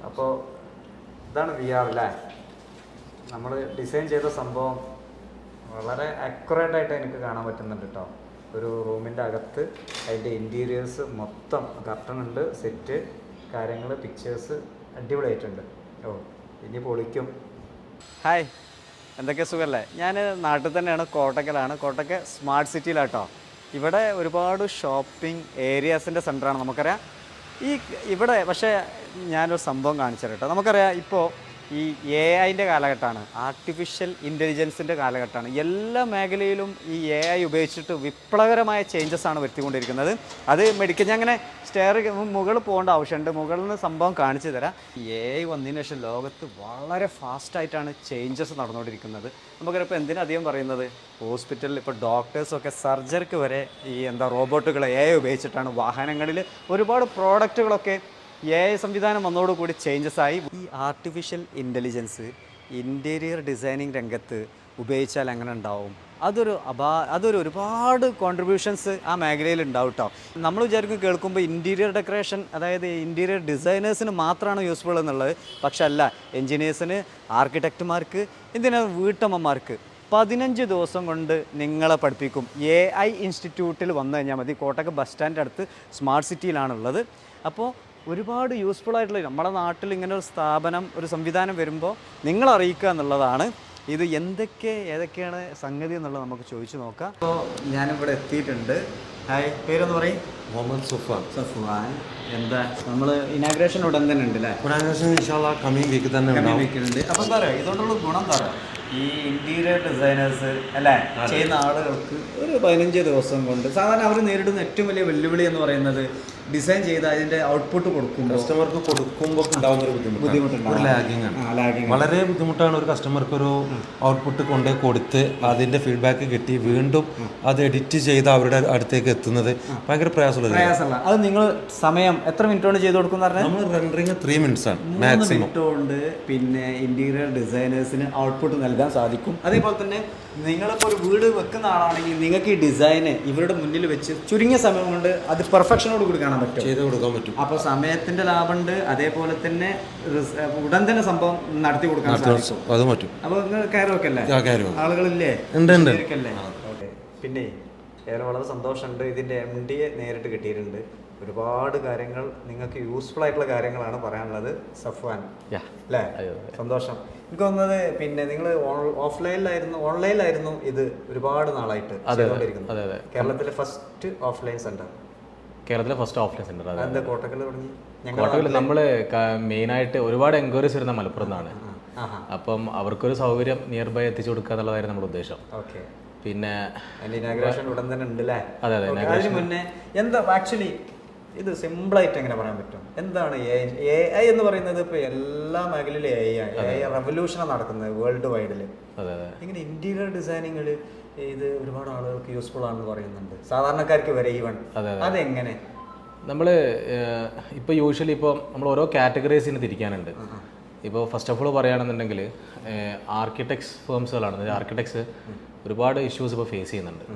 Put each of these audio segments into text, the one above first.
അപ്പോൾ ഇതാണ് VR അല്ലേ? നമ്മൾ ഡിസൈൻ ചെയ്ത സംഭവം വളരെ അക്യുറേറ്റ് ആയിട്ട് എനിക്ക് കാണാൻ പറ്റുന്നുണ്ട് കേട്ടോ. ഒരു റൂമിൻ്റെ അകത്ത് അതിൻ്റെ ഇൻറ്റീരിയേഴ്സ് മൊത്തം കർട്ടൺ ഉണ്ട്, സെറ്റ് കാര്യങ്ങൾ, പിക്ചേഴ്സ് അടിപൊളിയായിട്ടുണ്ട്. ഓ ഇനി പൊളിക്കും. ഹായ്, എന്തൊക്കെ സുഖമല്ലേ? ഞാൻ നാട്ടിൽ തന്നെയാണ്, കോട്ടക്കലാണ്. കോട്ടക്ക സ്മാർട്ട് സിറ്റിയിലാട്ടോ. ഇവിടെ ഒരുപാട് ഷോപ്പിംഗ് ഏരിയാസിൻ്റെ സെൻ്ററാണ് നമുക്കറിയാം. ഇവിടെ പക്ഷേ ഞാനൊരു സംഭവം കാണിച്ചു കേട്ടോ. നമുക്കറിയാം ഇപ്പോൾ ഈ AI കാലഘട്ടമാണ്, ആർട്ടിഫിഷ്യൽ ഇൻ്റലിജൻസിൻ്റെ കാലഘട്ടമാണ്. എല്ലാ മേഖലയിലും ഈ AI ഉപയോഗിച്ചിട്ട് വിപ്ലവകരമായ ചേഞ്ചസ് ആണ് വരുത്തിക്കൊണ്ടിരിക്കുന്നത്. അത് മെഡിക്കൽ, ഞാൻ അങ്ങനെ മുകളിൽ പോകേണ്ട ആവശ്യമുണ്ട്, മുകളിൽ നിന്ന് സംഭവം കാണിച്ചു തരാം. AI വന്നതിന് ശേഷം ലോകത്ത് വളരെ ഫാസ്റ്റായിട്ടാണ് ചേഞ്ചസ് നടന്നുകൊണ്ടിരിക്കുന്നത്. നമുക്കറിയാം ഇപ്പോൾ എന്തിനധികം പറയുന്നത്, ഹോസ്പിറ്റലിൽ ഇപ്പോൾ ഡോക്ടേഴ്സൊക്കെ സർജറിക്ക് വരെ ഈ റോബോട്ടുകൾ AI ഉപയോഗിച്ചിട്ടാണ്. വാഹനങ്ങളിൽ ഒരുപാട് പ്രോഡക്റ്റുകളൊക്കെ AI സംവിധാനം വന്നതോടുകൂടി ചേഞ്ചസ് ആയി. ഈ ആർട്ടിഫിഷ്യൽ ഇൻ്റലിജൻസ് ഇൻറ്റീരിയർ ഡിസൈനിങ് രംഗത്ത് ഉപയോഗിച്ചാൽ എങ്ങനെ ഉണ്ടാവും, അതൊരു ഒരുപാട് കോൺട്രിബ്യൂഷൻസ് ആ മേഖലയിൽ ഉണ്ടാവും കേട്ടോ. നമ്മൾ വിചാരിക്കും കേൾക്കുമ്പോൾ ഇൻറ്റീരിയർ ഡെക്കറേഷൻ, അതായത് ഇൻറ്റീരിയർ ഡിസൈനേഴ്സിന് മാത്രമാണ് യൂസ്ഫുൾ എന്നുള്ളത്. പക്ഷെ അല്ല, എൻജിനീയേഴ്സിന്, ആർക്കിടെക്റ്റുമാർക്ക്, എന്തിനാണ് വീട്ടമ്മമാർക്ക് 15 ദിവസം കൊണ്ട് നിങ്ങളെ പഠിപ്പിക്കും. AI ഇൻസ്റ്റിറ്റ്യൂട്ടിൽ വന്നു കഴിഞ്ഞാൽ മതി. കോട്ടക്ക ബസ് സ്റ്റാൻഡ് അടുത്ത് സ്മാർട്ട് സിറ്റിയിലാണുള്ളത്. അപ്പോൾ ഒരുപാട് യൂസ്ഫുൾ ആയിട്ടുള്ള നമ്മുടെ നാട്ടിൽ ഇങ്ങനെ ഒരു സ്ഥാപനം, ഒരു സംവിധാനം വരുമ്പോൾ നിങ്ങൾ അറിയിക്കുക എന്നുള്ളതാണ്. ഇത് ഏതൊക്കെയാണ് സംഗതി എന്നുള്ളത് നമുക്ക് ചോദിച്ചു നോക്കാം. അപ്പോൾ ഞാനിവിടെ എത്തിയിട്ടുണ്ട്. ഹായ്, പേരൊന്ന് പറയും? മുഹമ്മദ് സഫ്വാൻ. എന്താ നമ്മൾ ഇനാഗ്രേഷൻ ഉടൻ തന്നെ ഉണ്ട് അല്ലേ? ഇനാഗ്രേഷൻ ഇൻഷാല്ലാ കമ്മിങ് വീക്ക് തന്നെ വീക്കിലുണ്ട്. അപ്പോൾ എന്താ പറയുക, ഇതുകൊണ്ടുള്ള ഗുണം എന്താ പറയുക, ഈ ഇൻറ്റീരിയർ ഡിസൈനേഴ്സ് അല്ലേ ചെയ്യുന്ന ആളുകൾക്ക് ഒരു 15 ദിവസം കൊണ്ട്, സാധാരണ അവർ നേരിടുന്ന ഏറ്റവും വലിയ വെല്ലുവിളി എന്ന് പറയുന്നത് ഡിസൈൻ ചെയ്ത് അതിൻ്റെ ഔട്ട്പുട്ട് കൊടുക്കുമ്പോൾ കസ്റ്റമർക്ക് കൊടുക്കുമ്പോൾ ഉണ്ടാകുന്ന ഒരു ബുദ്ധിമുട്ടുണ്ട്. ലാഗിങ് വളരെ ബുദ്ധിമുട്ടാണ്. ഒരു കസ്റ്റമർക്ക് ഒരു ഔട്ട്പുട്ട് കൊണ്ടേ കൊടുത്ത് അതിൻ്റെ ഫീഡ്ബാക്ക് കിട്ടി വീണ്ടും അത് എഡിറ്റ് ചെയ്ത് അവരുടെ അടുത്തേക്ക് എത്തുന്നത് ഭയങ്കര പ്രയാസമുള്ള. അത് നിങ്ങൾ സമയം എത്ര മിനിറ്റ് കൊണ്ട് ചെയ്ത് കൊടുക്കുന്ന പറഞ്ഞാൽ നമ്മൾ റെൻഡറിങ് 3 മിനിറ്റ്സ് ആണ് മാക്സിമം. മിനിറ്റ് കൊണ്ട് പിന്നെ ഇൻറ്റീരിയർ ഡിസൈനേഴ്സിന് ഔട്ട്പുട്ട് നൽകാൻ സാധിക്കും. അതേപോലെ തന്നെ നിങ്ങളിപ്പോൾ ഒരു വീട് വെക്കുന്ന ആളാണെങ്കിൽ നിങ്ങൾക്ക് ഈ ഡിസൈന് ഇവരുടെ മുന്നിൽ വെച്ച് ചുരുങ്ങിയ സമയം കൊണ്ട് അത് പെർഫെക്ഷനോട് കൂടി കാണാൻ പറ്റും, ചെയ്ത് കൊടുക്കാൻ പറ്റും. അപ്പോൾ സമയത്തിന്റെ ലാഭമുണ്ട്. അതേപോലെ തന്നെ ഉടൻ തന്നെ സംഭവം നടത്തി കൊടുക്കാൻ സാധിക്കും. അത് പറ്റും. അപ്പോൾ നിങ്ങൾ കയറൊക്കെ അല്ലേ, ആളുകളില്ലേ? ഓക്കെ. പിന്നെ ഏറെ വളരെ സന്തോഷമുണ്ട്. ഇതിൻ്റെ MD നേരിട്ട് കിട്ടിയിട്ടുണ്ട്. ഒരുപാട് കാര്യങ്ങൾ നിങ്ങൾക്ക് യൂസ്ഫുൾ ആയിട്ടുള്ള കാര്യങ്ങളാണ് പറയാനുള്ളത്. സഫ്വാൻ അല്ലേ? സന്തോഷം. എനിക്ക് തോന്നുന്നത് പിന്നെ നിങ്ങൾ ഓൺലൈനിലായിരുന്നു ഇത് ഒരുപാട് നാളായിട്ട് ചെയ്തുകൊണ്ടിരിക്കുന്നത്. കേരളത്തിലെ ഫസ്റ്റ് ഓഫ്ലൈൻ സെന്റർ. എന്താ കോട്ടക്കൽ തുടങ്ങി? കോട്ടക്കൽ നമ്മൾ മെയിനായിട്ട് ഒരുപാട് എൻക്വയറീസ് വരുന്ന മലപ്പുറം നിന്നാണ്. അപ്പം അവർക്കൊരു സൗകര്യം നിയർ ബൈ എത്തിച്ചു കൊടുക്കുക എന്നുള്ളതായിരുന്നു നമ്മുടെ ഉദ്ദേശം. ഓക്കെ. പിന്നെ ഇനാഗ്രേഷൻ ഉടൻ തന്നെ ഉണ്ട് അല്ലേ? അതെ. അതിന് മുന്നേ എന്താ ആക്ച്വലി ഇത് സിമ്പിളായിട്ട് എങ്ങനെ പറയാൻ പറ്റും, എന്താണ് AI എന്ന് പറയുന്നത്? ഇപ്പോൾ എല്ലാ മേഖലയിലും AI റെവല്യൂഷനാണ് നടക്കുന്നത് വേൾഡ് വൈഡിൽ. ഇങ്ങനെ ഇൻറ്റീരിയർ ഡിസൈനിങ്ങിൽ ഇത് ഒരുപാട് ആളുകൾക്ക് യൂസ്ഫുൾ ആണെന്ന് പറയുന്നുണ്ട്, സാധാരണക്കാർക്ക് വരെ ഈവൻ. അതെങ്ങനെ? നമ്മൾ ഇപ്പോൾ യൂഷ്വലി ഇപ്പോൾ നമ്മൾ ഓരോ കാറ്റഗറീസിന് തിരിക്കാനുണ്ട്. ഇപ്പോൾ ഫസ്റ്റ് ഓഫ് ഓൾ പറയുകയാണെന്നുണ്ടെങ്കിൽ ആർക്കിടെക്ട്സ് ഫേംസുകളാണ്. ആർക്കിടെക്ട്സ് ഒരുപാട് ഇഷ്യൂസ് ഇപ്പോൾ ഫേസ് ചെയ്യുന്നുണ്ട്.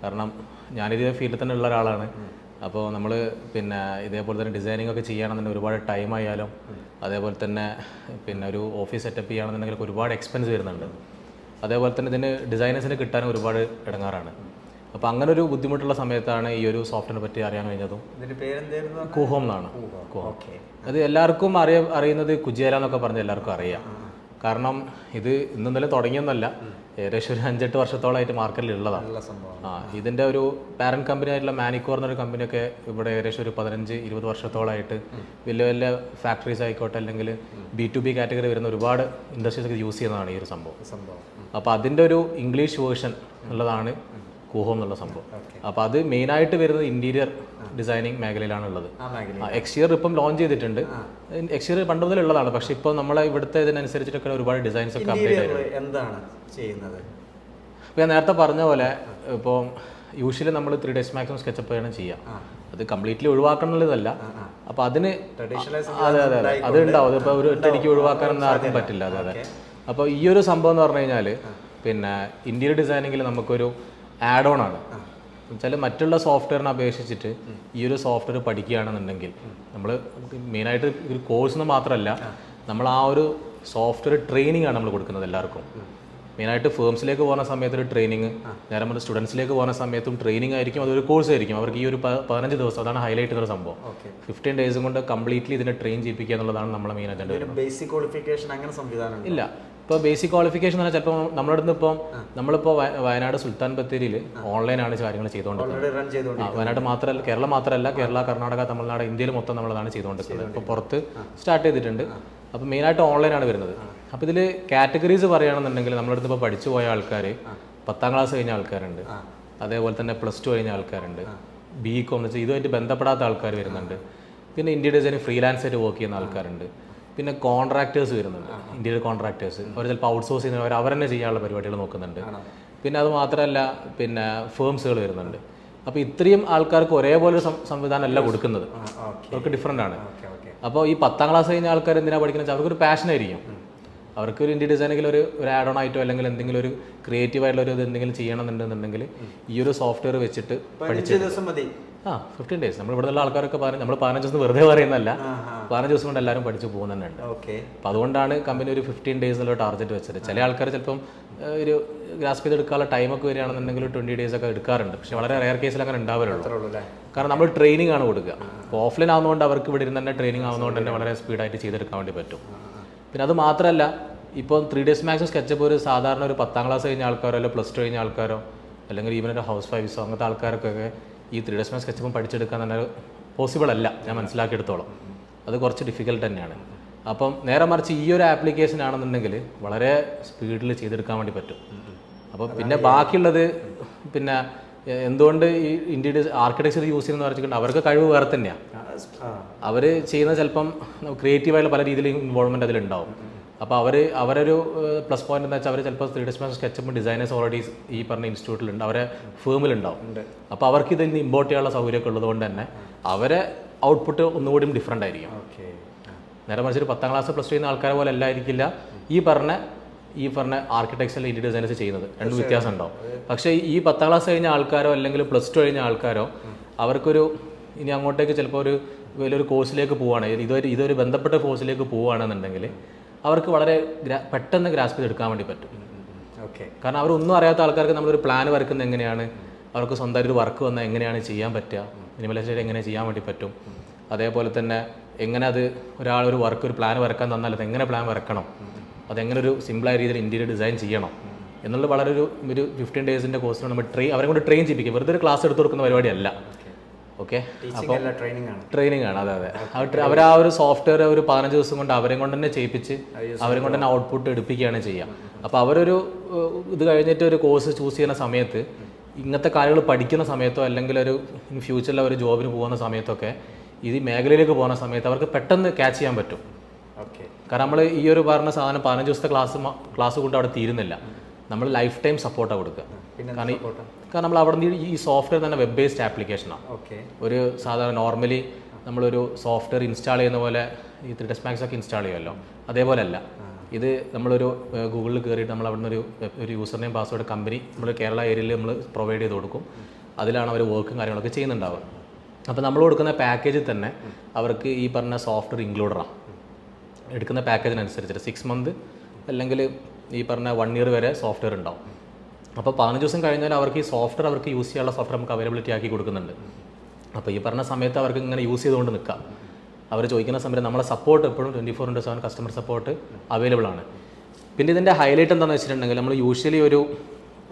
കാരണം ഞാനിതേ ഫീൽഡിൽ തന്നെ ഉള്ള ഒരാളാണ്. അപ്പോൾ നമ്മൾ പിന്നെ ഇതേപോലെ തന്നെ ഡിസൈനിങ് ഒക്കെ ചെയ്യുകയാണെന്നുണ്ടെങ്കിൽ ഒരുപാട് ടൈം ആയാലും, അതേപോലെ തന്നെ പിന്നെ ഒരു ഓഫീസ് സെറ്റപ്പ് ചെയ്യുകയാണെന്നുണ്ടെങ്കിൽ ഒരുപാട് എക്സ്പെൻസ് വരുന്നുണ്ട്. അതേപോലെ തന്നെ ഇതിന് ഡിസൈനേഴ്സിന് കിട്ടാനും ഒരുപാട് ഇടങ്ങാറാണ്. അപ്പോൾ അങ്ങനെ ഒരു ബുദ്ധിമുട്ടുള്ള സമയത്താണ് ഈ ഒരു സോഫ്റ്റ്വെയറിനെ പറ്റി അറിയാൻ കഴിഞ്ഞതും. കൂഹോം എന്നാണ്. കൂഹോം അത് എല്ലാവർക്കും അറിയുന്നത് കുജിയാല എന്നൊക്കെ പറഞ്ഞ് എല്ലാവർക്കും അറിയാം. കാരണം ഇത് ഇന്നലെ തുടങ്ങിയൊന്നുമല്ല, ഏകദേശം ഒരു 5-8 വർഷത്തോളമായിട്ട് മാർക്കറ്റിൽ ഉള്ളതാണ്. ഇതിൻ്റെ ഒരു പാരന്റ് കമ്പനി ആയിട്ടുള്ള മാനിക്കോർ എന്നൊരു കമ്പനിയൊക്കെ ഇവിടെ ഏകദേശം ഒരു 15-20 വർഷത്തോളമായിട്ട് വലിയ വലിയ ഫാക്ടറീസ് ആയിക്കോട്ടെ, അല്ലെങ്കിൽ B2B കാറ്റഗറി വരുന്ന ഒരുപാട് ഇൻഡസ്ട്രീസ് ഒക്കെ യൂസ് ചെയ്യുന്നതാണ് ഈ ഒരു സംഭവം. അപ്പോൾ അതിൻ്റെ ഒരു ഇംഗ്ലീഷ് വേർഷൻ ഉള്ളതാണ് കൂഹോം എന്നുള്ള സംഭവം. അപ്പോൾ അത് മെയിനായിട്ട് വരുന്നത് ഇൻറ്റീരിയർ ഡിസൈനിങ് മേഖലയിലാണുള്ളത്. എക്സ്റ്റീരിയർ ഇപ്പം ലോഞ്ച് ചെയ്തിട്ടുണ്ട്. എക്സ്റ്റീരിയർ പണ്ട് മുതൽ ഉള്ളതാണ്, പക്ഷേ ഇപ്പോൾ നമ്മളെ ഇവിടുത്തെ ഇതിനനുസരിച്ചിട്ടൊക്കെ ഒരുപാട് ഡിസൈൻസ് ഒക്കെ അപ്ഡേറ്റ് ആയിട്ടുണ്ട്. എന്താണ് ചെയ്യുന്നത്? ഇപ്പോൾ ഞാൻ നേരത്തെ പറഞ്ഞ പോലെ ഇപ്പോൾ യൂഷ്വലി നമ്മൾ 3 മാക്സിമം സ്കെച്ചപ്പ് ചെയ്യണം ചെയ്യാം. അത് കംപ്ലീറ്റ്ലി ഒഴിവാക്കണം എന്നുള്ളതല്ല. അപ്പോൾ അതിന് അതെ അത് ഉണ്ടാവും. അതിപ്പോൾ ഒരു ഒറ്റയടിക്ക് ഒഴിവാക്കാനൊന്നും ആർക്കും പറ്റില്ല. അതെ. അപ്പോൾ ഈ ഒരു സംഭവം എന്ന് പറഞ്ഞു കഴിഞ്ഞാൽ പിന്നെ ഇൻറ്റീരിയർ ഡിസൈനിങ്ങിൽ നമുക്കൊരു ആഡ് ഓൺ ആണ്. എന്നുവെച്ചാൽ മറ്റുള്ള സോഫ്റ്റ്വെയറിനെ അപേക്ഷിച്ചിട്ട് ഈ ഒരു സോഫ്റ്റ്വെയർ പഠിക്കുകയാണെന്നുണ്ടെങ്കിൽ നമ്മൾ മെയിനായിട്ട് ഒരു കോഴ്സ് മാത്രമല്ല, നമ്മൾ ആ ഒരു സോഫ്റ്റ്വെയർ ട്രെയിനിങ് ആണ് നമ്മൾ കൊടുക്കുന്നത് എല്ലാവർക്കും. മെയിനായിട്ട് ഫേംസിലേക്ക് പോകുന്ന സമയത്ത് ഒരു ട്രെയിനിങ്, നേരെ നമ്മൾ സ്റ്റുഡൻസിലേക്ക് പോകുന്ന സമയത്തും ട്രെയിനിങ് ആയിരിക്കും, അതൊരു കോഴ്സ് ആയിരിക്കും. അവർക്ക് ഈ ഒരു 15 ദിവസം, അതാണ് ഹൈലൈറ്റ് ചെയ്യുന്ന സംഭവം. 15 ഡേയ്സ് കൊണ്ട് കംപ്ലീറ്റ്ലി ഇതിനെ ട്രെയിൻ ചെയ്യിപ്പിക്കുക എന്നുള്ളതാണ് നമ്മുടെ മെയിൻ അജണ്ട. ബേസിക് ക്വാളിഫിക്കേഷൻ അങ്ങനെ സംവിധാനം ഇല്ല. ഇപ്പോൾ ബേസിക് ക്വാളിഫിക്കേഷൻ എന്ന് പറഞ്ഞാൽ ചിലപ്പോൾ നമ്മുടെ അടുത്ത് നമ്മളിപ്പോൾ വയനാട് സുൽത്താൻ ബത്തേരിയിൽ ഓൺലൈനാണ് കാര്യങ്ങൾ ചെയ്തുകൊണ്ടിരിക്കുന്നത്. വയനാട് മാത്രമല്ല, കേരളം മാത്രമല്ല, കേരള, കർണാടക, തമിഴ്നാട്, ഇന്ത്യയിൽ മൊത്തം നമ്മളതാണ് ചെയ്തുകൊണ്ടിരിക്കുന്നത്. ഇപ്പോൾ പുറത്ത് സ്റ്റാർട്ട് ചെയ്തിട്ടുണ്ട്. അപ്പോൾ മെയിനായിട്ട് ഓൺലൈനാണ് വരുന്നത്. അപ്പോൾ ഇതിൽ കാറ്റഗറീസ് പറയുകയാണെന്നുണ്ടെങ്കിൽ നമ്മളടുത്ത് ഇപ്പോൾ പഠിച്ചു പോയ ആൾക്കാർ, 10ാം ക്ലാസ് കഴിഞ്ഞ ആൾക്കാരുണ്ട്, അതേപോലെ തന്നെ +2 കഴിഞ്ഞ ആൾക്കാരുണ്ട്, BCom എന്ന് വെച്ചാൽ ഇതുമായിട്ട് ബന്ധപ്പെടാത്ത ആൾക്കാർ വരുന്നുണ്ട്, പിന്നെ ഇന്റീരിയർ ഡിസൈൻ ഫ്രീലാൻസ് ആയിട്ട് വർക്ക് ചെയ്യുന്ന ആൾക്കാരുണ്ട്, പിന്നെ കോൺട്രാക്ടേഴ്സ് വരുന്നുണ്ട്, ഇന്റീരിയർ കോൺട്രാക്ടേഴ്സ്. അവർ ചിലപ്പോൾ ഔട്ട്സോഴ്സ് ചെയ്യുന്നവർ അവർ തന്നെ ചെയ്യാനുള്ള പരിപാടികൾ നോക്കുന്നുണ്ട്. പിന്നെ അത് മാത്രമല്ല, പിന്നെ ഫേംസുകൾ വരുന്നുണ്ട്. അപ്പോൾ ഇത്രയും ആൾക്കാർക്ക് ഒരേപോലെ സംവിധാനം അല്ല കൊടുക്കുന്നത്, അവർക്ക് ഡിഫറെൻ്റ് ആണ്. അപ്പോൾ ഈ 10ാം ക്ലാസ് കഴിഞ്ഞ ആൾക്കാർ എന്തിനാണ് പഠിക്കുന്നത് വെച്ചാൽ അവർക്കൊരു പാഷനായിരിക്കും. അവർക്ക് ഒരു ഇന്റീരിയർ ഡിസൈനെങ്കിൽ ഒരു ആഡ് ഓൺ ആയിട്ടോ അല്ലെങ്കിൽ എന്തെങ്കിലും ഒരു ക്രിയേറ്റീവ് ആയിട്ടുള്ള ഒരു എന്തെങ്കിലും ചെയ്യണമെന്നുണ്ടെന്നുണ്ടെങ്കിൽ ഈ ഒരു സോഫ്റ്റ്വെയർ വെച്ചിട്ട് 15 ഡേയ്സ്. നമ്മൾ ഇവിടെയുള്ള ആൾക്കാരൊക്കെ നമ്മൾ 15 ദിവസം വെറുതെ പറയുന്നതല്ല, 15 ദിവസം കൊണ്ട് എല്ലാവരും പഠിച്ചു പോകുന്നുണ്ട്. അപ്പോൾ അതുകൊണ്ടാണ് കമ്പനി ഒരു 15 ഡേയ്സ് എന്നുള്ള ടാർഗറ്റ് വെച്ചത്. ചില ആൾക്കാർ ചിലപ്പം ഒരു ഗ്രാസ്പ് ചെയ്തെടുക്കാനുള്ള ടൈമൊക്കെ വരികയാണെന്നുണ്ടെങ്കിൽ 20 ഡേയ്സ് ഒക്കെ എടുക്കാറുണ്ട്. പക്ഷേ വളരെ റെയർ കേസിൽ അങ്ങനെ ഉണ്ടാവാറുള്ളൂ. കാരണം നമ്മൾ ട്രെയിനിങ് ആണ് കൊടുക്കുക. അപ്പോൾ ഓഫ്ലൈൻ ആവുന്നതുകൊണ്ട് അവർക്ക് ഇവിടെ ഇരുന്ന് തന്നെ ട്രെയിനിങ് ആവുന്നതുകൊണ്ട് തന്നെ വളരെ സ്പീഡായിട്ട് ചെയ്തെടുക്കാൻ വേണ്ടി പറ്റും. പിന്നെ അത് മാത്രമല്ല, ഇപ്പോൾ 3ds Max സ്കെച്ചപ്പ് ഒരു സാധാരണ ഒരു 10ാം ക്ലാസ് കഴിഞ്ഞ ആൾക്കാരോ അല്ലെങ്കിൽ +2 കഴിഞ്ഞ ആൾക്കാരോ അല്ലെങ്കിൽ ഈവൻ ഒരു ഹൗസ് വൈഫ്സോ അങ്ങനത്തെ ആൾക്കാർക്കൊക്കെ ഈ 3ds Max സ്കെച്ചപ്പും പഠിച്ചെടുക്കാൻ തന്നെ പോസിബിൾ അല്ല, ഞാൻ മനസ്സിലാക്കിയെടുത്തോളം. അത് കുറച്ച് ഡിഫിക്കൽട്ട് തന്നെയാണ്. അപ്പം നേരെ മറിച്ച് ഈ ഒരു ആപ്ലിക്കേഷൻ ആണെന്നുണ്ടെങ്കിൽ വളരെ സ്പീഡിൽ ചെയ്തെടുക്കാൻ വേണ്ടി പറ്റും. അപ്പോൾ പിന്നെ ബാക്കിയുള്ളത് പിന്നെ എന്തുകൊണ്ട് ഈ ഇന്റീരിയർ ആർക്കിടെക്ചർ യൂസ് ചെയ്യുന്നത് വെച്ചിട്ടുണ്ട്, അവർക്ക് കഴിവ് വേറെ തന്നെയാണ്. അവർ ചെയ്യുന്ന ചിലപ്പം ക്രിയേറ്റീവായുള്ള പല രീതിയിലും ഇൻവോൾവ്മെൻറ്റ് അതിലുണ്ടാവും. അപ്പോൾ അവരൊരു പ്ലസ് പോയിന്റ് എന്ന് വെച്ചാൽ അവർ ചിലപ്പോൾ 3ds Max സ്കെച്ചപ്പും ഡിസൈനേഴ്സ് ഓൾറെഡി ഈ പറഞ്ഞ ഇൻസ്റ്റിറ്റ്യൂട്ടിലുണ്ട്, അവരെ ഫേമിലുണ്ടാവും. അപ്പോൾ അവർക്ക് ഇതിൽ നിന്ന് ഇമ്പോർട്ട് ചെയ്യാനുള്ള സൗകര്യമൊക്കെ ഉള്ളതുകൊണ്ട് തന്നെ അവരെ ഔട്ട്പുട്ട് ഒന്നുകൂടിയും ഡിഫറൻ്റ് ആയിരിക്കും. നേരെ മറിച്ച് ഒരു 10ാം ക്ലാസ് +2 ചെയ്യുന്ന ആൾക്കാരെ പോലെ അല്ലായിരിക്കില്ല ഈ പറഞ്ഞ ആർക്കിടെക്ചറിൽ ഇന്റീരിയർ ഡിസൈനേഴ്സ് ചെയ്യുന്നത്. രണ്ട് വ്യത്യാസം ഉണ്ടാവും. പക്ഷേ ഈ 10ാം ക്ലാസ് കഴിഞ്ഞ ആൾക്കാരോ അല്ലെങ്കിൽ +2 കഴിഞ്ഞ ആൾക്കാരോ അവർക്കൊരു ഇനി അങ്ങോട്ടേക്ക് ചിലപ്പോൾ ഒരു വലിയൊരു കോഴ്സിലേക്ക് പോവുകയാണ്, ഇതൊരു ബന്ധപ്പെട്ട കോഴ്സിലേക്ക് പോവുകയാണെന്നുണ്ടെങ്കിൽ അവർക്ക് വളരെ പെട്ടെന്ന് ഗ്രാസ്പ് ചെയ്തെടുക്കാൻ വേണ്ടി പറ്റും. കാരണം അവരൊന്നും അറിയാത്ത ആൾക്കാർക്ക് നമ്മളൊരു പ്ലാൻ വരക്കുന്നത് എങ്ങനെയാണ്, അവർക്ക് സ്വന്തമായിട്ട് ഒരു വർക്ക് വന്നാൽ എങ്ങനെയാണ് ചെയ്യാൻ പറ്റുക, മിനിമലൈസേഷൻ എങ്ങനെ ചെയ്യാൻ വേണ്ടി പറ്റും, അതേപോലെ തന്നെ എങ്ങനെ അത് ഒരു വർക്ക് ഒരു പ്ലാൻ വരക്കാൻ തന്നാൽ അത് എങ്ങനെ പ്ലാൻ വരക്കണം, അതെങ്ങനെ ഒരു സിമ്പിളായ രീതിയിൽ ഇന്റീരിയർ ഡിസൈൻ ചെയ്യണം എന്നുള്ളത് വളരെ ഒരു 15 ഡേയ്സിൻ്റെ കോഴ്സിലാണ് നമ്മൾ അവരെ കൊണ്ട് ട്രെയിൻ ചെയ്യിപ്പിക്കുക. വെറുതെ ഒരു ക്ലാസ് എടുത്ത് കൊടുക്കുന്ന പരിപാടിയല്ല. ഓക്കെ, അപ്പോൾ ട്രെയിനിങ് ആണ്. അതെ അവർ ആ ഒരു സോഫ്റ്റ്വെയർ ഒരു 15 ദിവസം കൊണ്ട് അവരെ കൊണ്ട് തന്നെ ചെയ്യിപ്പിച്ച് അവരെ കൊണ്ട് തന്നെ ഔട്ട്പുട്ട് എടുപ്പിക്കുകയാണ് ചെയ്യുക. അപ്പോൾ അവരൊരു ഇത് കഴിഞ്ഞിട്ട് ഒരു കോഴ്സ് ചൂസ് ചെയ്യുന്ന സമയത്ത് ഇങ്ങനത്തെ കാര്യങ്ങൾ പഠിക്കുന്ന സമയത്തോ അല്ലെങ്കിൽ ഒരു ഫ്യൂച്ചറിൽ ഒരു ജോബിന് പോകുന്ന സമയത്തൊക്കെ ഈ മേഖലയിലേക്ക് പോകുന്ന സമയത്ത് അവർക്ക് പെട്ടെന്ന് ക്യാച്ച് ചെയ്യാൻ പറ്റും. കാരണം നമ്മൾ ഈ ഒരു പറഞ്ഞ സാധനം 15 ദിവസത്തെ ക്ലാസ് കൊണ്ട് അവിടെ തീരുന്നില്ല. നമ്മൾ ലൈഫ് ടൈം സപ്പോർട്ടാണ് കൊടുക്കുക. കാരണം നമ്മൾ അവിടെ നിന്ന് ഈ സോഫ്റ്റ്വെയർ തന്നെ വെബ് ബേസ്ഡ് ആപ്ലിക്കേഷനാണ്. ഒരു സാധാരണ നോർമലി നമ്മളൊരു സോഫ്റ്റ്വെയർ ഇൻസ്റ്റാൾ ചെയ്യുന്ന പോലെ ഈ 3ds Max ഒക്കെ ഇൻസ്റ്റാൾ ചെയ്യുമല്ലോ, അതേപോലെ അല്ല ഇത്. നമ്മളൊരു ഗൂഗിളിൽ കയറിയിട്ട് നമ്മൾ അവിടെ നിന്ന് ഒരു യൂസർ നെയിം പാസ്വേഡ് കമ്പനി നമ്മൾ കേരള ഏരിയയിൽ നമ്മൾ പ്രൊവൈഡ് ചെയ്ത് കൊടുക്കും. അതിലാണ് അവർ വർക്കും കാര്യങ്ങളൊക്കെ ചെയ്യുന്നുണ്ടാവുക. അപ്പോൾ നമ്മൾ കൊടുക്കുന്ന പാക്കേജിൽ തന്നെ അവർക്ക് ഈ പറഞ്ഞ സോഫ്റ്റ്വെയർ ഇൻക്ലൂഡറാണ്. എടുക്കുന്ന പാക്കേജിനനുസരിച്ചിട്ട് 6 മന്ത് അല്ലെങ്കിൽ ഈ പറഞ്ഞ 1 ഇയർ വരെ സോഫ്റ്റ്വെയർ ഉണ്ടാവും. അപ്പോൾ 15 ദിവസം കഴിഞ്ഞാൽ അവർക്ക് ഈ സോഫ്റ്റ്വെയർ അവർക്ക് യൂസ് ചെയ്യാനുള്ള സോഫ്റ്റ്വെയർ നമുക്ക് അവൈലബിലിറ്റി ആക്കി കൊടുക്കുന്നുണ്ട്. അപ്പോൾ ഈ പറഞ്ഞ സമയത്ത് അവർക്ക് ഇങ്ങനെ യൂസ് ചെയ്തുകൊണ്ട് നിൽക്കാം. അവർ ചോദിക്കുന്ന സമയത്ത് നമ്മളെ സപ്പോർട്ട് എപ്പോഴും 24/7 കസ്റ്റമർ സപ്പോർട്ട് അവൈലബിൾ ആണ്. പിന്നെ ഇതിൻ്റെ ഹൈലൈറ്റ് എന്താണെന്ന് വെച്ചിട്ടുണ്ടെങ്കിൽ നമ്മൾ യൂഷ്വലി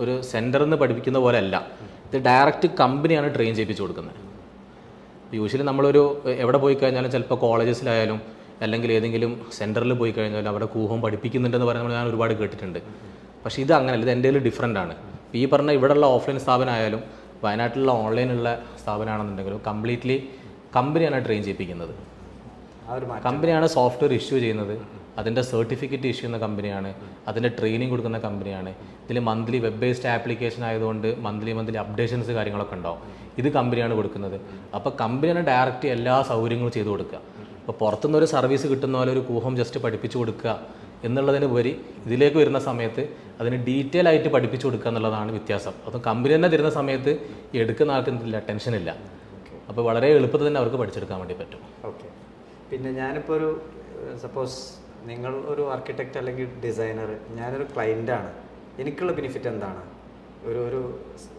ഒരു സെൻറ്ററിൽ നിന്ന് പഠിപ്പിക്കുന്ന പോലെ അല്ല, ഇത് ഡയറക്റ്റ് കമ്പനിയാണ് ട്രെയിൻ ചെയ്യിപ്പിച്ച് കൊടുക്കുന്നത്. യൂഷ്വലി നമ്മളൊരു എവിടെ പോയി കഴിഞ്ഞാലും ചിലപ്പോൾ കോളേജസിലായാലും അല്ലെങ്കിൽ ഏതെങ്കിലും സെൻറ്ററിൽ പോയി കഴിഞ്ഞാലും അവിടെ കൂഹം പഠിപ്പിക്കുന്നുണ്ടെന്ന് പറയുന്നത് ഞാൻ ഒരുപാട് കേട്ടിട്ടുണ്ട്. പക്ഷേ ഇത് അങ്ങനെയല്ല, ഇത് എൻ്റെ ഡിഫറൻ്റ് ആണ്. ഈ പറഞ്ഞ ഇവിടെയുള്ള ഓഫ്ലൈൻ സ്ഥാപനമായാലും വയനാട്ടിലുള്ള ഓൺലൈനുള്ള സ്ഥാപനമാണെന്നുണ്ടെങ്കിലും കംപ്ലീറ്റ്ലി കമ്പനിയാണ് ട്രെയിൻ ചെയ്യിപ്പിക്കുന്നത്. കമ്പനിയാണ് സോഫ്റ്റ്വെയർ ഇഷ്യൂ ചെയ്യുന്നത്, അതിൻ്റെ സർട്ടിഫിക്കറ്റ് ഇഷ്യൂ ചെയ്യുന്ന കമ്പനിയാണ്, അതിൻ്റെ ട്രെയിനിങ് കൊടുക്കുന്ന കമ്പനിയാണ്. ഇതിൽ മന്ത്ലി വെബ് ബേസ്ഡ് ആപ്ലിക്കേഷൻ ആയതുകൊണ്ട് മന്ത്ലി അപ്ഡേഷൻസ് കാര്യങ്ങളൊക്കെ ഉണ്ടാവും. ഇത് കമ്പനിയാണ് കൊടുക്കുന്നത്. അപ്പോൾ കമ്പനിയാണ് ഡയറക്റ്റ് എല്ലാ സൗകര്യങ്ങളും ചെയ്തു കൊടുക്കുക. അപ്പോൾ പുറത്തുനിന്നൊരു സർവീസ് കിട്ടുന്ന പോലെ ഒരു കൂഹം ജസ്റ്റ് പഠിപ്പിച്ചു കൊടുക്കുക എന്നുള്ളതിനുപരി ഇതിലേക്ക് വരുന്ന സമയത്ത് അതിന് ഡീറ്റെയിൽ ആയിട്ട് പഠിപ്പിച്ചു കൊടുക്കുക എന്നുള്ളതാണ് വ്യത്യാസം. അതും കമ്പനി തന്നെ തരുന്ന സമയത്ത് ഈ എടുക്കുന്ന ആൾക്ക് എന്തില്ല, ടെൻഷനില്ല. അപ്പോൾ വളരെ എളുപ്പത്തിൽ തന്നെ അവർക്ക് പഠിച്ചെടുക്കാൻ വേണ്ടി പറ്റും. ഓക്കെ. പിന്നെ ഞാനിപ്പോൾ ഒരു സപ്പോസ് നിങ്ങൾ ഒരു ആർക്കിടെക്റ്റ് അല്ലെങ്കിൽ ഡിസൈനർ, ഞാനൊരു ക്ലയൻ്റാണ്, എനിക്കുള്ള ബെനിഫിറ്റ് എന്താണ്? ഒരു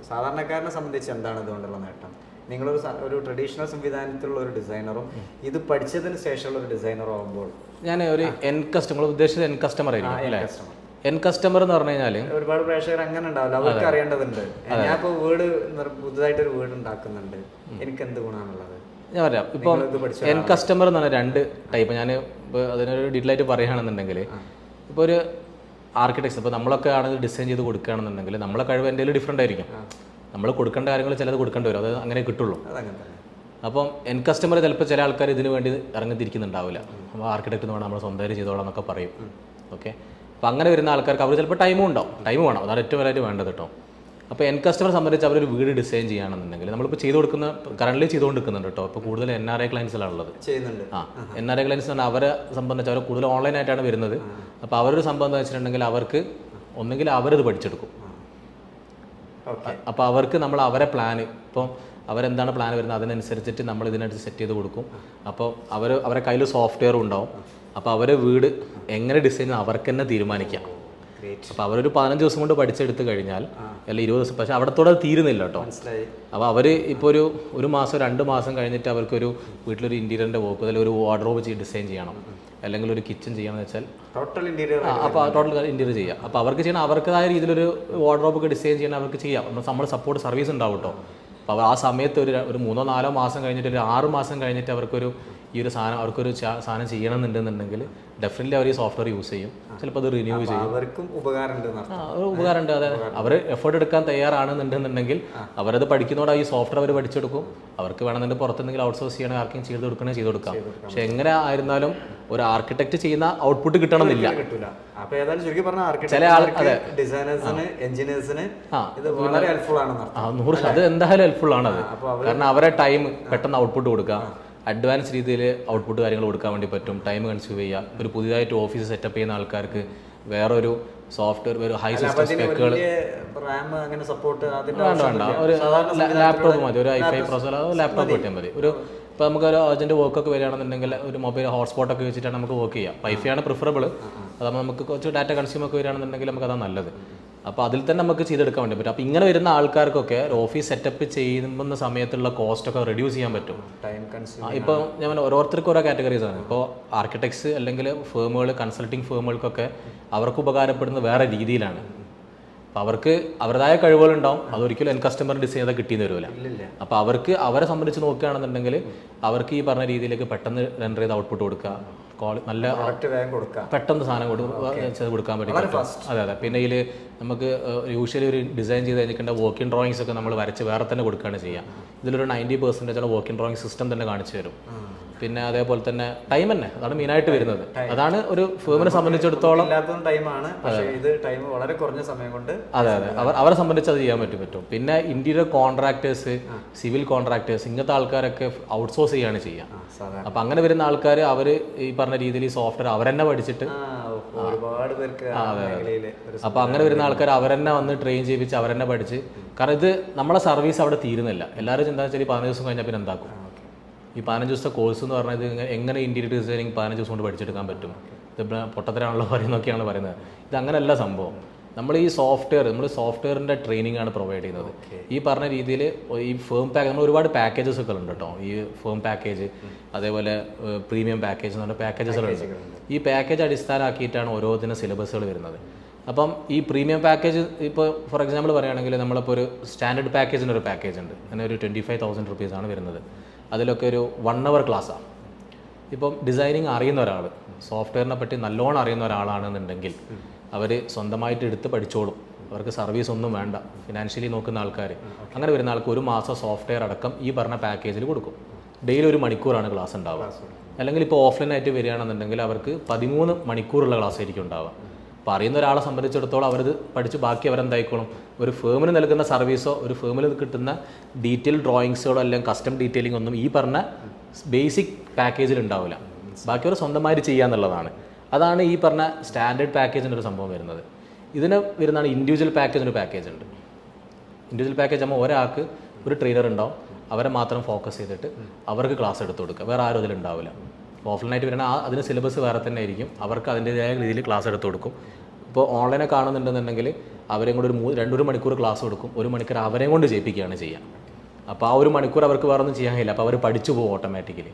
സാധാരണക്കാരനെ സംബന്ധിച്ച് എന്താണ് ഇതുകൊണ്ടുള്ള നേട്ടം? നിങ്ങളൊരു ട്രഡീഷണൽ സംവിധാനത്തിലുള്ള ഒരു ഡിസൈനറും ഇത് പഠിച്ചതിന് ശേഷമുള്ള ഒരു ഡിസൈനറും ആകുമ്പോൾ ഞാൻ ഒരു എൻ കസ്റ്റമർ ഉദ്ദേശിച്ചത് എൻ കസ്റ്റമർ ആയിരിക്കും അല്ലേ? എൻ കസ്റ്റമർ എന്ന് പറഞ്ഞു കഴിഞ്ഞാൽ ഒരുപാട് പ്രേക്ഷകർ അങ്ങനെ ഉണ്ടാവില്ല, അവർക്ക് അറിയേണ്ടതുണ്ട്. ഞാൻ ഇപ്പോൾ പുതുതായിട്ടൊരു വീട് ഉണ്ടാക്കുന്നുണ്ട്, എനിക്ക് എന്ത് ഗുണമാണുള്ളത്? ഞാൻ പറയാം. ഇപ്പം എൻ കസ്റ്റമർ എന്ന് പറഞ്ഞാൽ 2 ടൈപ്പ്. ഞാൻ ഇപ്പോൾ അതിനൊരു ഡീറ്റെയിൽ ആയിട്ട് പറയുകയാണെന്നുണ്ടെങ്കിൽ, ഇപ്പോൾ ഒരു ആർക്കിടെക്ട്സ്, ഇപ്പോൾ നമ്മളൊക്കെ ആണെങ്കിൽ ഡിസൈൻ ചെയ്ത് കൊടുക്കുകയാണെന്നുണ്ടെങ്കിൽ നമ്മളെ കഴിവ് എന്തെങ്കിലും ഡിഫറെൻ്റ് ആയിരിക്കും. നമ്മൾ കൊടുക്കേണ്ട കാര്യങ്ങൾ ചിലത് കൊടുക്കേണ്ടി വരും, അത് അങ്ങനെ കിട്ടുള്ളൂ. അപ്പം എൻ കസ്റ്റമർ ചിലപ്പോൾ ചില ആൾക്കാർ ഇതിന് വേണ്ടി ഇറങ്ങിത്തിരിക്കുന്നുണ്ടാവില്ല. അപ്പോൾ ആർക്കിടെക്ട് എന്ന് പറഞ്ഞാൽ നമ്മൾ സ്വന്തമായിട്ട് ചെയ്തോളാം എന്നൊക്കെ പറയും. ഓക്കെ. അപ്പോൾ അങ്ങനെ വരുന്ന ആൾക്കാർക്ക് അവർ ചിലപ്പോൾ ടൈം വേണം, അതാണ് ഏറ്റവും വലുതായിട്ട് വേണ്ടത് കേട്ടോ. അപ്പോൾ എൻ കസ്റ്റമറെ സംബന്ധിച്ച് അവരൊരു വീട് ഡിസൈൻ ചെയ്യുകയാണെന്നുണ്ടെങ്കിൽ നമ്മളിപ്പോൾ കറൻ്റ് ചെയ്തുകൊണ്ടിരിക്കുന്നുണ്ട് കേട്ടോ. ഇപ്പോൾ കൂടുതൽ NRI ക്ലയൻസിലാണുള്ളത്. NRI ക്ലയൻസ് പറഞ്ഞാൽ അവരെ സംബന്ധിച്ച് അവർ കൂടുതൽ ഓൺലൈനായിട്ടാണ് വരുന്നത്. അപ്പോൾ അവരൊരു സംഭവം എന്ന് വെച്ചിട്ടുണ്ടെങ്കിൽ അവർക്ക് ഒന്നെങ്കിൽ അവരത് പഠിച്ചെടുക്കും. അപ്പോൾ അവർക്ക് നമ്മൾ അവരെ പ്ലാൻ, ഇപ്പോൾ അവരെന്താണ് പ്ലാൻ വരുന്നത് അതിനനുസരിച്ചിട്ട് നമ്മൾ ഇതിനനുസരിച്ച് സെറ്റ് ചെയ്ത് കൊടുക്കും. അപ്പോൾ അവരെ കയ്യിൽ സോഫ്റ്റ്വെയറും ഉണ്ടാവും. അപ്പോൾ അവരെ വീട് എങ്ങനെ ഡിസൈൻ അവർക്ക് തന്നെ തീരുമാനിക്കാം. അപ്പോൾ അവരൊരു 15 ദിവസം കൊണ്ട് പഠിച്ചെടുത്ത് കഴിഞ്ഞാൽ, അല്ല 20 ദിവസം, പക്ഷേ അവിടത്തോടെ തീരുന്നില്ല കേട്ടോ. അപ്പോൾ അവർ ഇപ്പോൾ ഒരു മാസം 2 മാസം കഴിഞ്ഞിട്ട് അവർക്കൊരു വീട്ടിലൊരു ഇൻറ്റീരിയറിൻ്റെ വർക്ക്, അല്ലെങ്കിൽ ഒരു വാർഡ്രോബ് ഡിസൈൻ ചെയ്യണം, അല്ലെങ്കിൽ ഒരു കിച്ചൺ ചെയ്യണമെന്ന് വെച്ചാൽ ടോട്ടൽ ഇൻറ്റീരിയർ ചെയ്യാം. അപ്പോൾ അവർക്ക് ചെയ്യണം, അവർക്കതായ രീതിയിലൊരു വാർഡ്രോബൊക്കെ ഡിസൈൻ ചെയ്യണം, അവർക്ക് ചെയ്യാം. നമ്മൾ സപ്പോർട്ട് സർവീസ് ഉണ്ടാവും കേട്ടോ. അപ്പോൾ ആ സമയത്ത് ഒരു 3-4 മാസം കഴിഞ്ഞിട്ട്, ഒരു 6 മാസം കഴിഞ്ഞിട്ട് അവർക്കൊരു അവർക്കൊരു സാധനം ചെയ്യണമെന്നുണ്ടെന്നുണ്ടെങ്കിൽ ഡെഫിനറ്റ്ലി അവർ ഈ സോഫ്റ്റ്വെയർ യൂസ് ചെയ്യും. ചിലപ്പോൾ അത് റിന്യൂ ചെയ്യും. അവർക്കും ഉപകാരമുണ്ട്. അതെ, അവർ എഫേർട്ട് എടുക്കാൻ തയ്യാറാണെന്നുണ്ടെന്നുണ്ടെങ്കിൽ അവരത് പഠിക്കുന്നതോടെ ഈ സോഫ്റ്റ്വെയർ അവർ പഠിച്ചെടുക്കും. അവർക്ക് വേണമെന്നുണ്ടെങ്കിൽ പുറത്തെന്തെങ്കിലും ഔട്ട്സോഴ്സ് ചെയ്യണമെങ്കിൽ ആർക്കും ചെയ്ത് കൊടുക്കാം. പക്ഷെ എങ്ങനെ ആയിരുന്നാലും ഒരു ആർക്കിടെക്ട് ചെയ്യുന്ന ഔട്ട്പുട്ട് കിട്ടണമെന്നില്ല. ചില ഡിസൈനേഴ്സിന്, എഞ്ചിനീയേഴ്സിന് ഇത് വളരെ ഹെൽപ്ഫുൾ ആണ്. 100% അത് എന്തായാലും ഹെൽപ്ഫുൾ ആണത്. കാരണം അവരെ ടൈം പെട്ടെന്ന് ഔട്ട്പുട്ട് കൊടുക്കുക, അഡ്വാൻസ് രീതിയിൽ ഔട്ട്പുട്ട് കാര്യങ്ങൾ കൊടുക്കാൻ വേണ്ടി പറ്റും. ടൈം കൺസ്യൂം ചെയ്യുക. ഒരു പുതിയതായിട്ട് ഓഫീസ് സെറ്റപ്പ് ചെയ്യുന്ന ആൾക്കാർക്ക് വേറൊരു സോഫ്റ്റ്വെയർ, ഒരു ഹൈ സിസ്റ്റം സ്പെക്കുകൾ വേണ്ട, ഒരു ലാപ്ടോപ്പ് മതി, ഒരു i5 പ്രോസസർ ലാപ്ടോപ്പ് കിട്ടിയാൽ മതി. ഇപ്പോൾ നമുക്കൊരു അർജൻറ്റ് വർക്കൊക്കെ വരികയാണെന്നുണ്ടെങ്കിൽ ഒരു മൊബൈൽ ഹോട്ട്സ്പോട്ടൊക്കെ വെച്ചിട്ടാണ് നമുക്ക് വർക്ക് ചെയ്യാം. Wifi preferable. അതാകുമ്പോൾ നമുക്ക് കുറച്ച് ഡാറ്റ കൺസ്യൂം ഒക്കെ വരികയാണെന്നുണ്ടെങ്കിൽ നമുക്ക് അതാണ് നല്ലത്. അപ്പോൾ അതിൽ തന്നെ നമുക്ക് ചെയ്തെടുക്കാൻ വേണ്ടി പറ്റും. അപ്പോൾ ഇങ്ങനെ വരുന്ന ആൾക്കാർക്കൊക്കെ ഒരു ഓഫീസ് സെറ്റപ്പ് ചെയ്യുന്ന സമയത്തുള്ള കോസ്റ്റൊക്കെ റെഡ്യൂസ് ചെയ്യാൻ പറ്റും. ഇപ്പോൾ ഞാൻ ഓരോരുത്തർക്കും ഓരോ കാറ്റഗറീസ് ആണ്. ഇപ്പോൾ ആർക്കിടെക്ട്സ് അല്ലെങ്കിൽ ഫേമുകൾ, കൺസൾട്ടിങ് ഫേമുകൾക്കൊക്കെ അവർക്ക് ഉപകാരപ്പെടുന്നത് വേറെ രീതിയിലാണ്. അപ്പോൾ അവർക്ക് അവരുടേതായ കഴിവുകളുണ്ടാവും. അതൊരിക്കലും എൻ കസ്റ്റമർ ഡിസൈൻ ചെയ്താൽ കിട്ടിയെന്ന് വരില്ല. അപ്പോൾ അവരെ സംബന്ധിച്ച് നോക്കുകയാണെന്നുണ്ടെങ്കിൽ അവർക്ക് ഈ പറഞ്ഞ രീതിയിലേക്ക് പെട്ടെന്ന് റെൻഡർ ചെയ്ത് ഔട്ട്പുട്ട് കൊടുക്കുക, നല്ല പെട്ടെന്ന് സാധനം കൊടുക്കാൻ പറ്റും. അതെ. പിന്നെ ഇതിൽ നമുക്ക് യൂഷ്വലി ഒരു ഡിസൈൻ ചെയ്ത് കഴിഞ്ഞിട്ട് വർക്കിംഗ് ഡ്രോയിങ്സ് ഒക്കെ നമ്മൾ വരച്ച് വേറെ തന്നെ കൊടുക്കുകയാണ് ചെയ്യുക. ഇതിലൊരു 90% വർക്കിംഗ് ഡ്രോയിങ് സിസ്റ്റം തന്നെ കാണിച്ചു തരും. പിന്നെ അതേപോലെ തന്നെ ടൈം തന്നെ, അതാണ് മെയിനായിട്ട് വരുന്നത്. അതാണ് ഒരു ഫേമിനെ സംബന്ധിച്ചിടത്തോളം വളരെ കുറഞ്ഞ സമയം കൊണ്ട് അവരെ സംബന്ധിച്ച് അത് ചെയ്യാൻ പറ്റും. പിന്നെ ഇന്റീരിയർ കോൺട്രാക്ടേഴ്സ്, സിവിൽ കോൺട്രാക്ടേഴ്സ്, ഇങ്ങനത്തെ ആൾക്കാരൊക്കെ ഔട്ട്സോഴ്സ് ചെയ്യാണ് ചെയ്യുക. അപ്പം അങ്ങനെ വരുന്ന ആൾക്കാർ അവർ ഈ പറഞ്ഞ രീതിയിൽ ഈ സോഫ്റ്റ്വെയർ അവരെന്നെ പഠിച്ചിട്ട്, അപ്പോൾ അങ്ങനെ വരുന്ന ആൾക്കാർ അവരെന്നെ വന്ന് ട്രെയിൻ ചെയ്യിപ്പിച്ച് അവരെന്നെ പഠിച്ച്. കാരണം ഇത് നമ്മളെ സർവീസ് അവിടെ തീരുന്നില്ല. എല്ലാവരും ചിന്ത വെച്ചാൽ 15 ദിവസം കഴിഞ്ഞാൽ പിന്നെ എന്താക്കും? ഈ 15 ദിവസത്തെ കോഴ്സ് എന്ന് പറഞ്ഞാൽ ഇത് എങ്ങനെ ഇന്റീരിയർ ഡിസൈനിങ് 15 ദിവസം കൊണ്ട് പഠിച്ചെടുക്കാൻ പറ്റും? ഇത് പൊട്ടത്തരാണല്ലോ പറയുന്നതൊക്കെയാണ് പറയുന്നത്. ഇത് അങ്ങനെയല്ല സംഭവം. നമ്മൾ സോഫ്റ്റ്വെയറിൻ്റെ ട്രെയിനിങ് ആണ് പ്രൊവൈഡ് ചെയ്യുന്നത്. ഈ പറഞ്ഞ രീതിയിൽ ഈ ഫേം പാക്കേജ്, നമ്മൾ ഒരുപാട് പാക്കേജസ് ഒക്കെ ഉണ്ട് കേട്ടോ. ഈ ഫേം പാക്കേജ്, അതേപോലെ പ്രീമിയം പാക്കേജ് എന്ന് പറഞ്ഞ പാക്കേജസുകളുണ്ട്. ഈ പാക്കേജ് അടിസ്ഥാനമാക്കിയിട്ടാണ് ഓരോന്നിനും സിലബസുകൾ വരുന്നത്. അപ്പം ഈ പ്രീമിയം പാക്കേജ് ഇപ്പോൾ ഫോർ എക്സാമ്പിൾ പറയുകയാണെങ്കിൽ നമ്മളിപ്പോൾ ഒരു സ്റ്റാൻഡേർഡ് പാക്കേജിനൊരു പാക്കേജ് ഉണ്ട്. അങ്ങനെ ഒരു 25,000 റുപ്പീസാണ് വരുന്നത്. അതിലൊക്കെ ഒരു 1 hour ക്ലാസ്സാണ്. ഇപ്പം ഡിസൈനിങ് അറിയുന്ന ഒരാൾ, സോഫ്റ്റ്വെയറിനെ പറ്റി നല്ലോണം അറിയുന്ന ഒരാളാണെന്നുണ്ടെങ്കിൽ അവർ സ്വന്തമായിട്ട് എടുത്ത് പഠിച്ചോളും. അവർക്ക് സർവീസ് ഒന്നും വേണ്ട. ഫിനാൻഷ്യലി നോക്കുന്ന ആൾക്കാർ, അങ്ങനെ വരുന്ന ആൾക്ക് 1 മാസം സോഫ്റ്റ്വെയർ അടക്കം ഈ പറഞ്ഞ പാക്കേജിൽ കൊടുക്കും. ഡെയിലി 1 മണിക്കൂറാണ് ക്ലാസ് ഉണ്ടാവുക. അല്ലെങ്കിൽ ഇപ്പോൾ ഓഫ്ലൈനായിട്ട് വരികയാണെന്നുണ്ടെങ്കിൽ അവർക്ക് 13 മണിക്കൂറുള്ള ക്ലാസ് ആയിരിക്കും ഉണ്ടാവുക. അപ്പോൾ അറിയുന്ന ഒരാളെ സംബന്ധിച്ചിടത്തോളം അവരത് പഠിച്ച് ബാക്കി അവരെന്തായിക്കോളും. ഒരു ഫേമിന് നൽകുന്ന സർവീസോ ഒരു ഫേമിൽ കിട്ടുന്ന ഡീറ്റെയിൽ ഡ്രോയിങ്സുകളോ അല്ലെങ്കിൽ കസ്റ്റം ഡീറ്റെയിലിംഗ് ഒന്നും ഈ പറഞ്ഞ ബേസിക് പാക്കേജിൽ ഉണ്ടാവില്ല. ബാക്കി അവർ സ്വന്തമായിട്ട് ചെയ്യുക എന്നുള്ളതാണ്. അതാണ് ഈ പറഞ്ഞ സ്റ്റാൻഡേർഡ് പാക്കേജിൻ്റെ ഒരു സംഭവം വരുന്നത്. ഇതിന് വരുന്നതാണ് ഇൻഡിവിജ്വൽ പാക്കേജിൻ്റെ പാക്കേജ് ഉണ്ട്. ഇൻഡിവിജ്വൽ പാക്കേജ് ആകുമ്പോൾ ഒരാൾക്ക് ഒരു ട്രെയിനർ ഉണ്ടാവും, അവരെ മാത്രം ഫോക്കസ് ചെയ്തിട്ട് അവർക്ക് ക്ലാസ് എടുത്ത് കൊടുക്കുക, വേറെ ആരും അതിലുണ്ടാവില്ല. ഓഫ്ലൈനായിട്ട് വരുന്ന അതിന് സിലബസ് വേറെ തന്നെ ആയിരിക്കും, അവർക്ക് അതിൻ്റെതായ രീതിയിൽ ക്ലാസ് എടുത്ത് കൊടുക്കും. ഇപ്പോൾ ഓൺലൈനെ കാണുന്നുണ്ടെന്നുണ്ടെങ്കിൽ അവരെയും കൊണ്ട് ഒരു മണിക്കൂർ ക്ലാസ് കൊടുക്കും, 1 മണിക്കൂർ അവരെയും കൊണ്ട് ചെയ്യിപ്പിക്കുകയാണ് ചെയ്യുക. അപ്പോൾ ആ 1 മണിക്കൂർ അവർക്ക് വേറെ ഒന്നും ചെയ്യാൻ കഴിയില്ല, അപ്പോൾ അവർ പഠിച്ചു പോകും ഓട്ടോമാറ്റിക്കലി.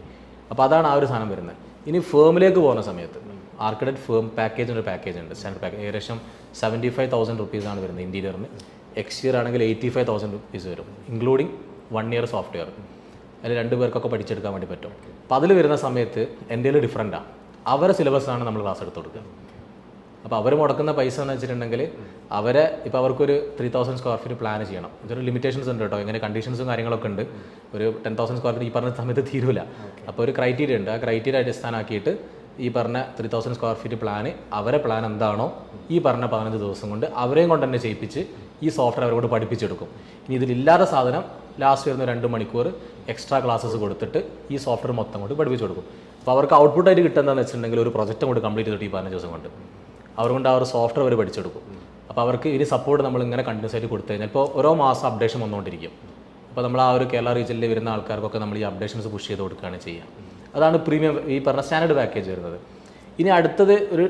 അപ്പോൾ അതാണ് ആ ഒരു സാധനം വരുന്നത്. ഇനി ഫേമിലേക്ക് പോകുന്ന സമയത്ത് ആർക്കിടെക്ട് ഫേം പാക്കേജിൻ്റെ ഒരു പാക്കേജ് ഉണ്ട്, സ്റ്റാൻഡേർഡ് പാക്കേജ്. ഏകദേശം 75,000 റുപ്പീസാണ് വരുന്നത് ഇൻറ്റീരിയറിന്. എക്സ്റ്റീരിയർ ആണെങ്കിൽ 85,000 റുപ്പീസ് വരും, ഇൻക്ലൂഡിങ് 1 ഇയർ സോഫ്റ്റ്വെയർ. അതിൽ 2 പേർക്കൊക്കെ പഠിച്ചെടുക്കാൻ വേണ്ടി പറ്റും. അപ്പോൾ അതിൽ വരുന്ന സമയത്ത് എൻ്റെ ഡിഫറൻറ്റാണ്, അവരെ സിലബസാണ് നമ്മൾ ക്ലാസ് എടുത്ത് കൊടുക്കുക. അപ്പോൾ അവർ മുടക്കുന്ന പൈസ എന്ന് വെച്ചിട്ടുണ്ടെങ്കിൽ അവരെ ഇപ്പോൾ അവർക്കൊരു 3,000 സ്ക്വയർ ഫീറ്റ് പ്ലാൻ ചെയ്യണം. ഇതൊരു ലിമിറ്റേഷൻസ് ഉണ്ട് കേട്ടോ, ഇങ്ങനെ കണ്ടീഷൻസും കാര്യങ്ങളൊക്കെ ഉണ്ട്. ഒരു 10,000 സ്ക്വയർ ഫീറ്റ് ഈ പറഞ്ഞ സമയത്ത് തീരില്ല. അപ്പോൾ ഒരു ക്രൈറ്റീരിയ ഉണ്ട്, ആ ക്രൈറ്റീരിയ അടിസ്ഥാനമാക്കിയിട്ട് ഈ പറഞ്ഞ 3,000 സ്ക്വയർ ഫീറ്റ് പ്ലാൻ, അവരെ പ്ലാൻ എന്താണോ ഈ പറഞ്ഞ 15 ദിവസം കൊണ്ട് അവരെയും കൊണ്ട് തന്നെ ചെയ്യിപ്പിച്ച് ഈ സോഫ്റ്റ്വെയർ അവരോട് പഠിപ്പിച്ചെടുക്കും. ഇനി ഇതിലില്ലാത്ത സാധനം ലാസ്റ്റ് വരുന്ന 2 മണിക്കൂർ എക്സ്ട്രാ ക്ലാസ്സസ് കൊടുത്തിട്ട് ഈ സോഫ്റ്റ്വെയർ മൊത്തം കൊണ്ട് പഠിപ്പിച്ചു കൊടുക്കും. അപ്പോൾ അവർക്ക് ഔട്ട്പുട്ടായിട്ട് കിട്ടുന്നതെന്ന് വെച്ചിട്ടുണ്ടെങ്കിൽ ഒരു പ്രൊജക്റ്റ് കൊണ്ട് കംപ്ലീറ്റ് ചെയ്തിട്ട് ഈ 15 ദിവസം കൊണ്ട് അവരുകൊണ്ട് ആ ഒരു സോഫ്റ്റ്വെയർ അവർ പഠിച്ചെടുക്കും. അപ്പോൾ അവർക്ക് ഇനി സപ്പോർട്ട് നമ്മൾ ഇങ്ങനെ കണ്ടിന്യൂസ് ആയിട്ട് കൊടുത്തു കഴിഞ്ഞാൽ ഇപ്പോൾ ഓരോ മാസം അപ്ഡേഷൻ വന്നുകൊണ്ടിരിക്കും. അപ്പോൾ നമ്മൾ ആ ഒരു കേരള റീജിയനിൽ വരുന്ന ആൾക്കാർക്കൊക്കെ നമ്മൾ ഈ അപ്ഡേഷൻസ് പുഷ് ചെയ്ത് കൊടുക്കുകയാണ് ചെയ്യുക. അതാണ് പ്രീമിയം ഈ പറഞ്ഞ സ്റ്റാൻഡേർഡ് പാക്കേജ് വരുന്നത്. ഇനി അടുത്തത് ഒരു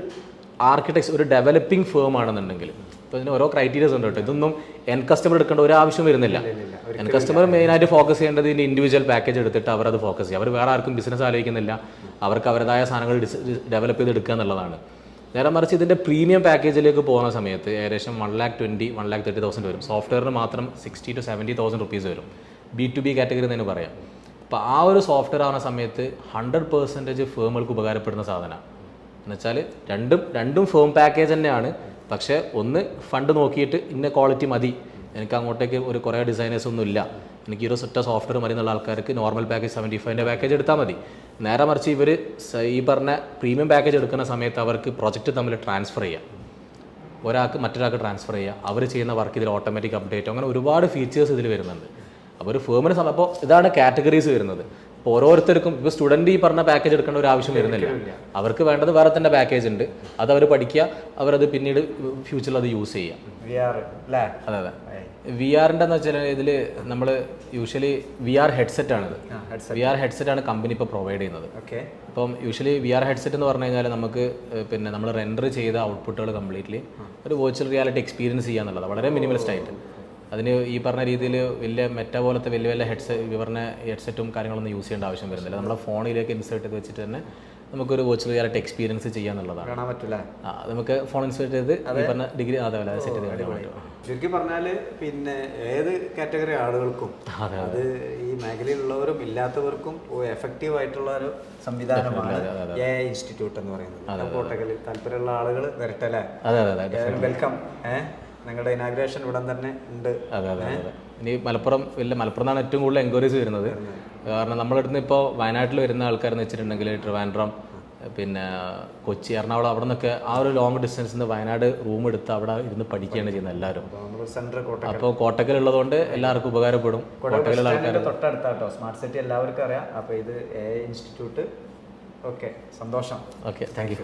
ആർക്കിടെക്ട്സ്, ഒരു ഡെവലപ്പിംഗ് ഫേം ആണെന്നുണ്ടെങ്കിൽ ഇപ്പോൾ ഇതിന് ഓരോ ക്രൈറ്റീരിയസ് ഉണ്ട് കേട്ടോ. ഇതൊന്നും എൻ കസ്റ്റമർ എടുക്കേണ്ട ഒരു ആവശ്യം വരുന്നില്ല. എൻ കസ്റ്റമർ മെയിനായിട്ട് ഫോക്കസ് ചെയ്യേണ്ടത് ഇതിൻ്റെ ഇൻഡിവിജ്വൽ പാക്കേജ് എടുത്തിട്ട് അവരത് ഫോക്കസ് ചെയ്യുക. അവർ വേറെ ആർക്കും ബിസിനസ് ആലോചിക്കുന്നില്ല, അവർക്ക് അവരുടേതായ സാധനങ്ങൾ ഡെവലപ്പ് ചെയ്ത് എടുക്കുക എന്നുള്ളതാണ്. നേരെ മറിച്ച് ഇതിൻ്റെ പ്രീമിയം പാക്കേജിലേക്ക് പോകുന്ന സമയത്ത് ഏകദേശം 1,20,000-1,30,000 വരും. സോഫ്റ്റ്വെയറിന് മാത്രം 60,000 to 70,000 റുപ്പീസ് വരും, B2B കാറ്റഗറി എന്ന് പറയാം. അപ്പോൾ ആ ഒരു സോഫ്റ്റ്വെയർ ആവുന്ന സമയത്ത് 100% ഫേമുകൾക്ക് ഉപകാരപ്പെടുന്ന സാധനമാണ്. എന്നുവെച്ചാൽ രണ്ടും ഫേം പാക്കേജ് തന്നെയാണ്. പക്ഷേ ഒന്ന് ഫണ്ട് നോക്കിയിട്ട് ഇന്ന ക്വാളിറ്റി മതി, എനിക്ക് അങ്ങോട്ടേക്ക് ഒരു കുറേ ഡിസൈനേഴ്സ് ഒന്നും ഇല്ല, എനിക്ക് ഒരു സെറ്റ് സോഫ്റ്റ്വെയർ മതി എന്നുള്ള ആൾക്കാർക്ക് നോർമൽ പാക്കേജ് 75ൻ്റെ പാക്കേജ് എടുത്താൽ മതി. നേരെ മറിച്ച് ഇവർ ഈ പറഞ്ഞ പ്രീമിയം പാക്കേജ് എടുക്കുന്ന സമയത്ത് അവർക്ക് പ്രൊജക്റ്റ് തമ്മിൽ ട്രാൻസ്ഫർ ചെയ്യാം, ഒരാൾക്ക് മറ്റൊരാൾക്ക് ട്രാൻസ്ഫർ ചെയ്യുക, അവർ ചെയ്യുന്ന വർക്ക് ഇതിൽ ഓട്ടോമാറ്റിക് അപ്ഡേറ്റ്, അങ്ങനെ ഒരുപാട് ഫീച്ചേഴ്സ് ഇതിൽ വരുന്നുണ്ട്. അപ്പോൾ ഒരു ഫേമിന് അപ്പോൾ ഇതാണ് കാറ്റഗറീസ് വരുന്നത്. അപ്പോൾ ഓരോരുത്തർക്കും ഇപ്പോൾ സ്റ്റുഡൻറ്റ് ഈ പറഞ്ഞ പാക്കേജ് എടുക്കേണ്ട ഒരു ആവശ്യം വരുന്നില്ല, അവർക്ക് വേണ്ടത് വേറെ തന്നെ പാക്കേജ് ഉണ്ട്, അത് അവർ പഠിക്കുക, അവരത് പിന്നീട് ഫ്യൂച്ചറിൽ അത് യൂസ് ചെയ്യുക. അതെ അതെ. VR-ൻ്റെ എന്ന് വെച്ചാൽ ഇതിൽ നമ്മൾ യൂഷ്വലി VR ഹെഡ്സെറ്റാണിത്. VR ഹെഡ്സെറ്റാണ് കമ്പനി ഇപ്പോൾ പ്രൊവൈഡ് ചെയ്യുന്നത്. അപ്പം യൂഷ്വലി VR ഹെഡ്സെറ്റ് എന്ന് പറഞ്ഞു കഴിഞ്ഞാൽ നമുക്ക് പിന്നെ നമ്മൾ റെൻഡർ ചെയ്ത ഔട്ട്പുട്ടുകൾ കംപ്ലീറ്റ്ലി ഒരു വെർച്വൽ റിയാലിറ്റി എക്സ്പീരിയൻസ് ചെയ്യാന്നുള്ളത് വളരെ മിനിമലിസ്റ്റ് ആയിട്ട്. അതിന് ഈ പറഞ്ഞ രീതിയിൽ വലിയ മെറ്റ പോലത്തെ വലിയ ഹെഡ്സെറ്റും കാര്യങ്ങളൊന്നും യൂസ് ചെയ്യേണ്ട ആവശ്യം വരുന്നില്ല. നമ്മുടെ ഫോണിലേക്ക് ഇൻസേർട്ട് ചെയ്ത് വെച്ചിട്ട് തന്നെ നമുക്കൊരു വെർച്വൽ റിയാലിറ്റി എക്സ്പീരിയൻസ് ചെയ്യാന്നുള്ളതാണ്. കാണാൻ പറ്റില്ല, നമുക്ക് ഫോൺ ഇൻസേർട്ട് ചെയ്ത് ഈ പറഞ്ഞ ഡിഗ്രി അതേപോലെ സെറ്റ് ചെയ്ത് കാണാൻ പറ്റും. ശരിക്കും പറഞ്ഞാൽ പിന്നെ ഏത് കാറ്റഗറി ആളുകൾക്കും, അത് ഈ മേഖലയിലുള്ളവരും ഇല്ലാത്തവർക്കും എഫക്റ്റീവ് ആയിട്ടുള്ള ഒരു സംവിധാനമാണ് ഇൻസ്റ്റിറ്റ്യൂട്ട് എന്ന് പറയുന്നത്. കോട്ടക്കലിൽ താല്പര്യമുള്ള ആളുകൾ വരട്ടെ അല്ലേ? വെൽക്കം. നിങ്ങളുടെ ഇനാഗ്രേഷൻ ഇവിടെ തന്നെ ഉണ്ട്. അതെ അതെ അതെ. ഇനി മലപ്പുറം നിന്നാണ് ഏറ്റവും കൂടുതൽ എൻക്വയറീസ് വരുന്നത്. കാരണം നമ്മളടുത്ത് ഇപ്പോൾ വയനാട്ടിൽ വരുന്ന ആൾക്കാരെന്ന് വെച്ചിട്ടുണ്ടെങ്കിൽ ട്രിവാൻഡ്രം, പിന്നെ കൊച്ചി, എറണാകുളം, അവിടെ നിന്നൊക്കെ ആ ഒരു ലോങ് ഡിസ്റ്റൻസിൽ നിന്ന് വയനാട് റൂം എടുത്ത് അവിടെ ഇരുന്ന് പഠിക്കുകയാണ് ചെയ്യുന്നത് എല്ലാവരും. അപ്പോൾ കോട്ടക്കൽ ഉള്ളതുകൊണ്ട് എല്ലാവർക്കും ഉപകാരപ്പെടും. കോട്ടക്കലുള്ള ആൾക്കാർ തൊട്ടടുത്താട്ടോ സ്മാർട്ട് സിറ്റി എല്ലാവർക്കും അറിയാം. അപ്പോൾ ഇത് ഇൻസ്റ്റിറ്റ്യൂട്ട്. ഓക്കെ, സന്തോഷം. Okay, thank you.